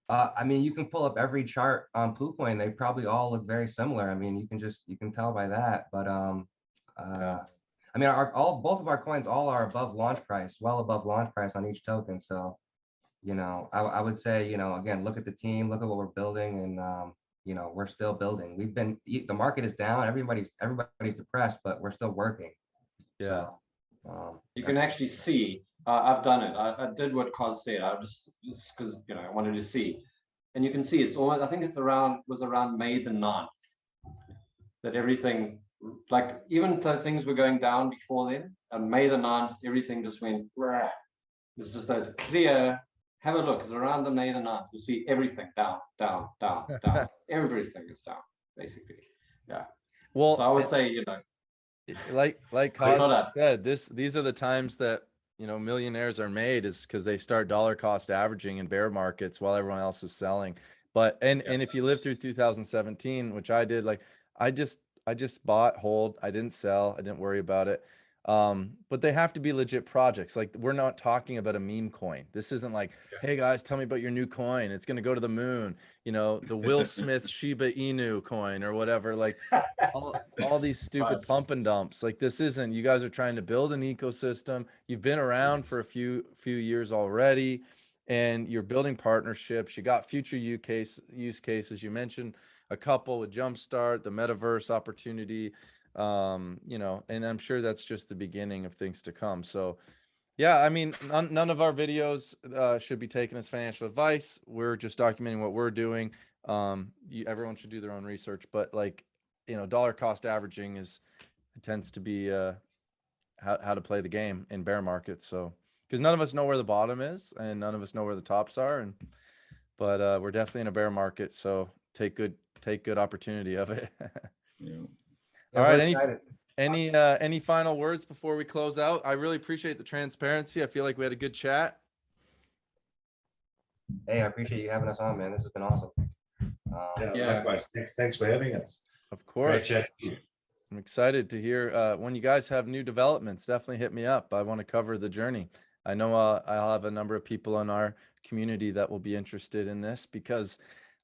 I mean, you can pull up every chart on PooCoin. They probably all look very similar. I mean, you can tell by that. But I mean, both of our coins all are above launch price, well above launch price on each token. So, I would say, again, look at the team, look at what we're building, and we're still building. The market is down. Everybody's depressed, but we're still working. Yeah. So, you can actually see. I've done it. I did what Kaz said. I just because I wanted to see, and you can see it's almost. I think it was around May the 9th that everything, like even though things were going down before then, on May the 9th, everything just went. It's just that clear. Have a look. It's around the May the 9th. You see everything down. Everything is down, basically. Yeah. Well, so I would say like Kaz said, these are the times that millionaires are made, is because they start dollar cost averaging in bear markets while everyone else is selling. But and if you lived through 2017, which I did, like I just bought, hold, I didn't sell, I didn't worry about it. But they have to be legit projects. Like, we're not talking about a meme coin. This isn't like, hey guys, tell me about your new coin, it's going to go to the moon, the Will Smith Shiba Inu coin or whatever. Like all these stupid pump and dumps. Like, this isn't. You guys are trying to build an ecosystem. You've been around for a few years already, and you're building partnerships. You got future use cases. You mentioned a couple with Jumpstart, the metaverse opportunity. And I'm sure that's just the beginning of things to come. So yeah, I mean, none of our videos should be taken as financial advice. We're just documenting what we're doing. Everyone should do their own research, but like, dollar cost averaging tends to be how to play the game in bear markets. So, because none of us know where the bottom is and none of us know where the tops are, but we're definitely in a bear market. So take good opportunity of it. Yeah. All right. Any final words before we close out? I really appreciate the transparency. I feel like we had a good chat. Hey, I appreciate you having us on, man. This has been awesome. Likewise. Thanks for having us. Of course. I'm excited to hear when you guys have new developments. Definitely hit me up. I want to cover the journey. I know I'll have a number of people in our community that will be interested in this, because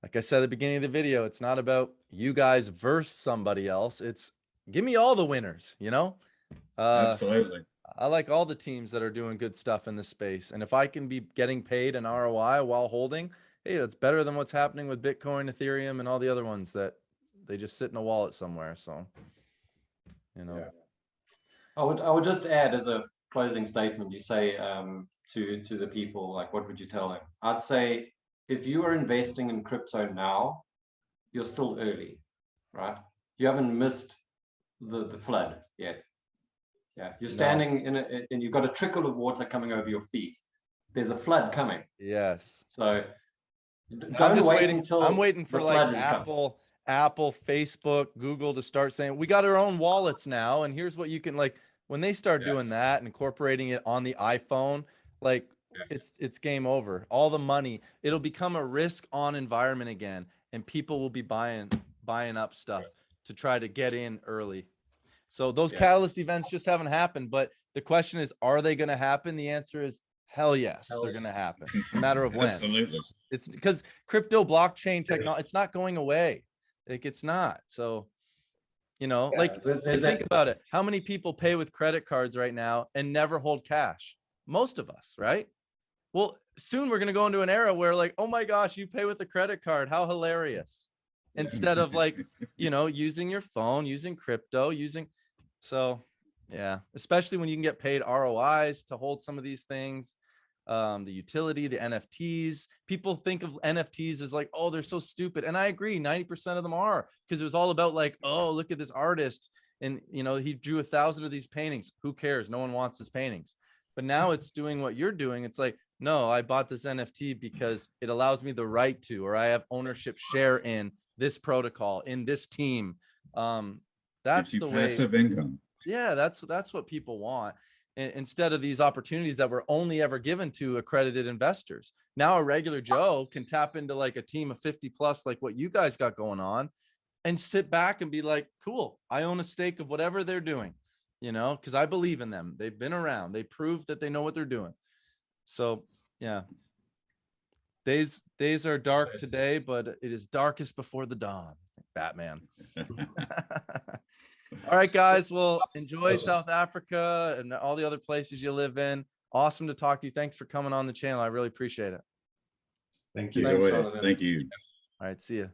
like I said at the beginning of the video, it's not about you guys versus somebody else. It's give me all the winners, Absolutely. I like all the teams that are doing good stuff in this space. And if I can be getting paid an ROI while holding, hey, that's better than what's happening with Bitcoin, Ethereum, and all the other ones that they just sit in a wallet somewhere. So, you know. Yeah. I would just add as a closing statement, you say to the people, like, what would you tell them? I'd say if you are investing in crypto now, you're still early, right? You haven't missed the flood yet. Yeah, you're standing in it, and you've got a trickle of water coming over your feet. There's a flood coming. Yes. So I'm don't just wait waiting. until I'm waiting for the like flood is coming. Apple, Facebook, Google to start saying we got our own wallets now, and here's what you can like. When they start Yeah. doing that and incorporating it on the iPhone, like it's game over. All the money, it'll become a risk-on environment again, and people will be buying up stuff to try to get in early. So those Yeah. catalyst events just haven't happened. But the question is, are they going to happen? The answer is hell yes, Hell they're going to yes. happen. It's a matter of when. Absolutely. It's because crypto blockchain technology, it's not going away. Like it's not. So, you know, Yeah, like there's think that. about it. How many people pay with credit cards right now and never hold cash? Most of us, right? Well, soon we're going to go into an era where like, oh my gosh, you pay with a credit card. How hilarious. Instead of like, you know, using your phone, using crypto, so yeah, especially when you can get paid ROIs to hold some of these things. The utility, the NFTs. People think of NFTs as like, oh, they're so stupid. And I agree, 90% of them are, because it was all about like, oh, look at this artist. And, you know, he drew 1,000 of these paintings. Who cares? No one wants his paintings. But now it's doing what you're doing. It's like, no, I bought this NFT because it allows me the right to, or I have ownership share in this protocol, in this team. That's the way. Passive income. Yeah, that's what people want. Instead of these opportunities that were only ever given to accredited investors. Now a regular Joe can tap into like a team of 50 plus, like what you guys got going on, and sit back and be like, cool, I own a stake of whatever they're doing, you know, because I believe in them. They've been around. They proved that they know what they're doing. So yeah. Days are dark today, but it is darkest before the dawn. Batman. All right, guys. Well, enjoy South Africa and all the other places you live in. Awesome to talk to you. Thanks for coming on the channel. I really appreciate it. Thank you. Thanks, Enjoyed it. Jonathan. Thank you. All right. See you.